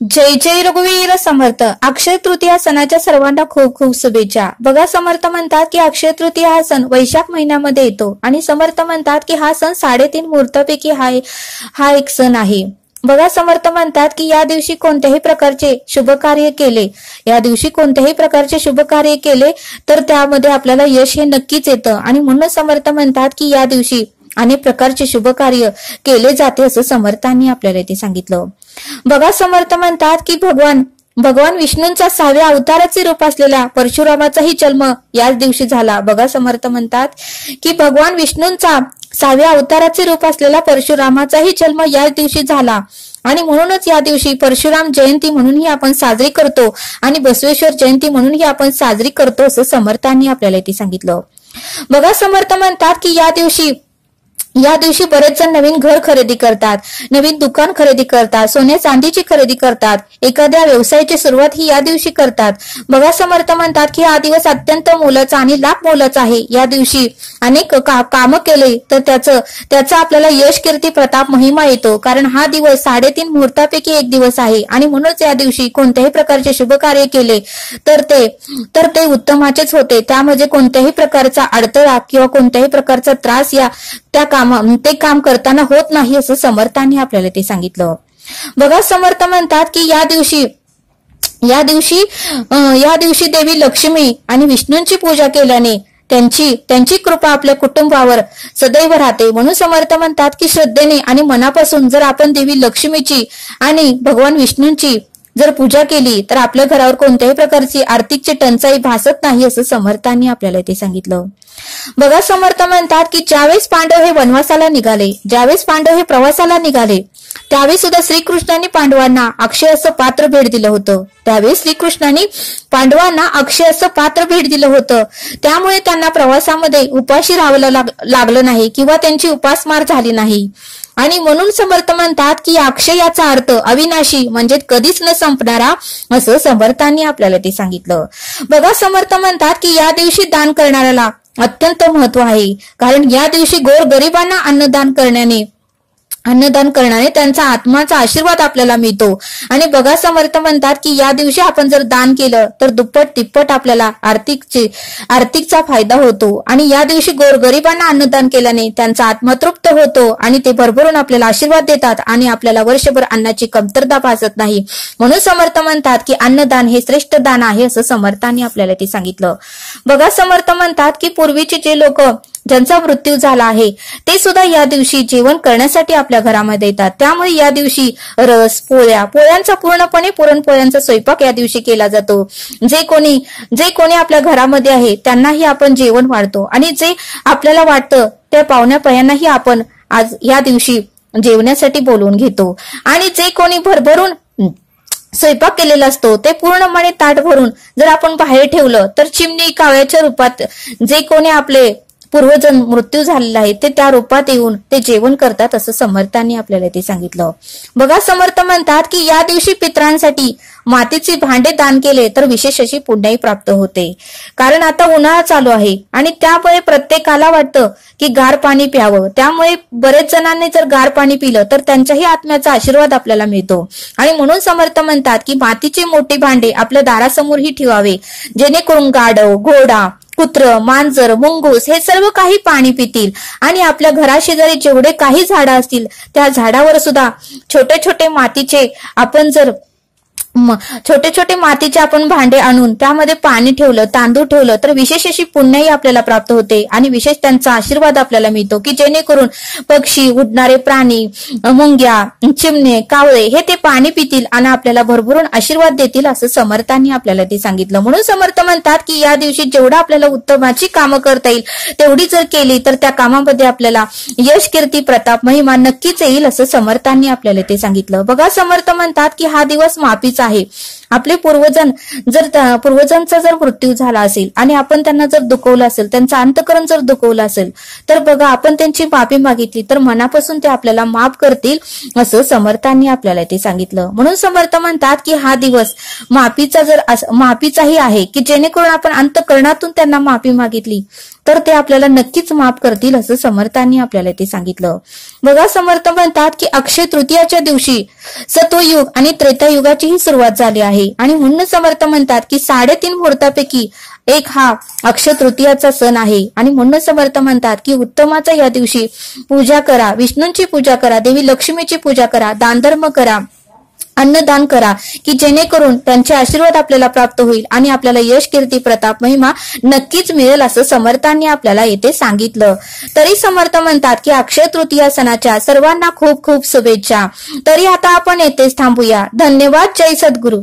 जय जय रघुवीर समर्थ. अक्षय तृतीया सणाच्या सर्वांना खूप खूप शुभेच्छा. बघा, समर्थ म्हणतात की अक्षय तृतीया हा सण वैशाख महिन्यामध्ये येतो आणि समर्थ म्हणतात की हा सण 3.5 मुहूर्तापैकी हा एक सण आहे. बघा, समर्थ म्हणतात की या दिवशी कोणत्याही प्रकारचे शुभ कार्य केले तर त्यामध्ये आपल्याला यश हे नक्कीच येतं आणि म्हणून समर्थ म्हणतात की या दिवशी अनेक प्रकारचे शुभ कार्य केले जाते असं समर्थांनी आपल्याला इथे सांगितलं. बघा, समर्थ म्हणतात की भगवान विष्णूंचा 6व्या अवताराचे रूप असलेल्या परशुरामाचाही जन्म याच दिवशी झाला. बघा, समर्थ म्हणतात की भगवान विष्णूंचा 6व्या अवताराचे रूप असलेला परशुरामाचाही जन्म याच दिवशी झाला आणि म्हणूनच या दिवशी परशुराम जयंती म्हणूनही आपण साजरी करतो आणि बसवेश्वर जयंती म्हणूनही आपण साजरी करतो असं समर्थांनी आपल्याला इथे सांगितलं. बघा, समर्थ म्हणतात की या दिवशी बरेच जण नवीन घर खरेदी करतात, नवीन दुकान खरेदी करतात, सोने चांदीची खरेदी करतात, एखाद्या व्यवसायाची सुरुवात ही या दिवशी करतात. बघा, समर्थ म्हणतात की हा दिवस अत्यंत मोलाचा आणि लाख मोलाचा आहे. या दिवशी अनेक काम केले तर त्याचा आपल्याला यश, कीर्ती, प्रताप, महिमा येतो. कारण हा दिवस 3.5 मुहूर्तापैकी एक दिवस आहे आणि म्हणूनच या दिवशी कोणत्याही प्रकारचे शुभ कार्य केले तर ते उत्तमाचेच होते. त्यामध्ये कोणत्याही प्रकारचा अडथळा किंवा कोणत्याही प्रकारचा त्रास ते काम करताना होत नाही असं समर्थांनी आपल्याला ते सांगितलं. बघा, समर्थ म्हणतात की या दिवशी देवी लक्ष्मी आणि विष्णूंची पूजा केल्याने त्यांची कृपा आपल्या कुटुंबावर सदैव राहते. म्हणून समर्थ म्हणतात की श्रद्धेने आणि मनापासून जर आपण देवी लक्ष्मीची आणि भगवान विष्णूंची जर पूजा केली तर आपल्या घरावर कोणत्याही प्रकारची आर्थिकची टंचाई भासत नाही असं समर्थांनी आपल्याला ते सांगितलं. बघा, समर्थ म्हणतात की ज्यावेळेस पांडव हे प्रवासाला निघाले त्यावेळेस सुद्धा श्रीकृष्णांनी पांडवांना अक्षय असं पात्र भेट दिलं होतं. त्यामुळे त्यांना प्रवासामध्ये उपाशी राहावं लागलं नाही किंवा त्यांची उपासमार झाली नाही. आणि म्हणून समर्थ म्हणतात की अक्षय याचा अर्थ अविनाशी म्हणजे कधीच न संपणारा असं समर्थांनी आपल्याला ते सांगितलं. बघा, समर्थ म्हणतात की या दिवशी दान करणाऱ्याला अत्यंत महत्व आहे. कारण या दिवशी गोरगरिबांना अन्नदान करण्याने त्यांचा आत्माचा आशीर्वाद आपल्याला मिळतो. आणि बघा, समर्थ म्हणतात की या दिवशी आपण जर दान केलं तर दुप्पट तिप्पट आपल्याला आर्थिकचा फायदा होतो. आणि या दिवशी गोरगरिबांना अन्नदान केल्याने त्यांचा आत्मा तृप्त होतो आणि ते भरभरून आपल्याला आशीर्वाद देतात आणि आपल्याला वर्षभर अन्नाची कमतरता भासत नाही. म्हणून समर्थ म्हणतात की अन्नदान हे श्रेष्ठ दान आहे असं समर्थांनी आपल्याला ते सांगितलं. बघा, समर्थ म्हणतात की पूर्वीचे जे लोक ज्यांचा मृत्यू झाला आहे ते सुद्धा या दिवशी जेवण करण्यासाठी आपल्या घरामध्ये येतात. त्यामुळे या दिवशी रस, पोळ्यांचा पूर्णपणे पुरणपोळ्यांचा स्वयंपाक या दिवशी केला जातो. जे कोणी आपल्या घरामध्ये आहे त्यांनाही आपण जेवण वाढतो आणि जे आपल्याला वाटतं त्या पाहुण्या पयांनाही आपण आज या दिवशी जेवण्यासाठी बोलवून घेतो. आणि जे कोणी भरभरून स्वयंपाक केलेला असतो ते पूर्णपणे ताट भरून जर आपण बाहेर ठेवलं तर चिमणी, कावळ्याच्या रूपात जे कोणी आपले पूर्वजन मृत्यू झालेला आहे ते त्या रूपात येऊन ते जेवण करतात असं समर्थांनी आपल्याला ते सांगितलं. बघा, समर्थ म्हणतात की या दिवशी पितरांसाठी मातीचे भांडे दान केले तर विशेष अशी पुण्याई प्राप्त होते. कारण आता उन्हाळा चालू आहे आणि त्यामुळे प्रत्येकाला वाटतं की गार पाणी प्यावं. त्यामुळे बरेच जणांनी जर गार पाणी पिलं तर त्यांच्याही आत्म्याचा आशीर्वाद आपल्याला मिळतो. आणि म्हणून समर्थ म्हणतात की मातीचे मोठे भांडे आपल्या दारासमोरही ठेवावे जेणेकरून गाढव, घोडा, कुत्र, मांजर, मुंगूस हे सर्व काही पाणी पितील. आणि आपल्या घराशेजारी जेवढे काही झाडं असतील त्या झाडावर सुद्धा छोटे छोटे मातीचे आपण भांडे आणून त्यामध्ये पाणी ठेवलं, तांदूळ ठेवलं तर विशेष अशी पुण्याई आपल्याला प्राप्त होते आणि विशेष त्यांचा आशीर्वाद आपल्याला मिळतो की जेणेकरून पक्षी, उडणारे प्राणी, मुंग्या, चिमणे, कावळे हे ते पाणी पितील आणि आपल्याला भरभरून आशीर्वाद देतील असं समर्थांनी आपल्याला ते सांगितलं. म्हणून समर्थ म्हणतात की या दिवशी जेवढा आपल्याला उत्तमाची कामं करता येईल तेवढी जर केली तर त्या कामामध्ये आपल्याला यश, कीर्ती, प्रताप, महिमा नक्कीच येईल असं समर्थांनी आपल्याला ते सांगितलं. बघा, समर्थ म्हणतात की हा दिवस माफीचा आहे आपले पूर्वजांचा जर मृत्यू झाला असेल आणि आपण त्यांना जर दुखवलं असेल, त्यांचं अंतःकरण जर दुखवलं असेल, तर बघा आपण त्यांची माफी मागितली तर मनापासून ते आपल्याला माफ करतील असं समर्थांनी आपल्याला ते सांगितलं. म्हणून समर्थ म्हणतात की हा दिवस माफीचाही आहे की जेणेकरून आपण अंतःकरणातून त्यांना माफी मागितली तर ते आपल्याला नक्कीच माफ करतील असं समर्थांनी आपल्याला ते सांगितलं. बघा समर्थ म्हणतात की अक्षय तृतीयाच्या दिवशी सत्वयुग आणि त्रेतायुगाचीही सुरुवात झाली आहे आणि म्हणून समर्थ म्हणतात की 3.5 मुहूर्तापैकी एक हा अक्षय तृतीयाचा सण आहे आणि म्हणून समर्थ म्हणतात की उत्तमाचा या दिवशी पूजा करा, विष्णूंची पूजा करा, देवी लक्ष्मीची पूजा करा, दानधर्म करा, अन्नदान करा की जेणेकरून त्यांचे आशीर्वाद आपल्याला प्राप्त होईल आणि आपल्याला यश, कीर्ती, प्रताप, महिमा नक्कीच मिळेल असं समर्थांनी आपल्याला येथे सांगितलं. तरी समर्थ म्हणतात की अक्षय तृतीया सणाच्या सर्वांना खूप खूप शुभेच्छा. तरी आता आपण येथेच थांबूया. धन्यवाद. जय सद्गुरू.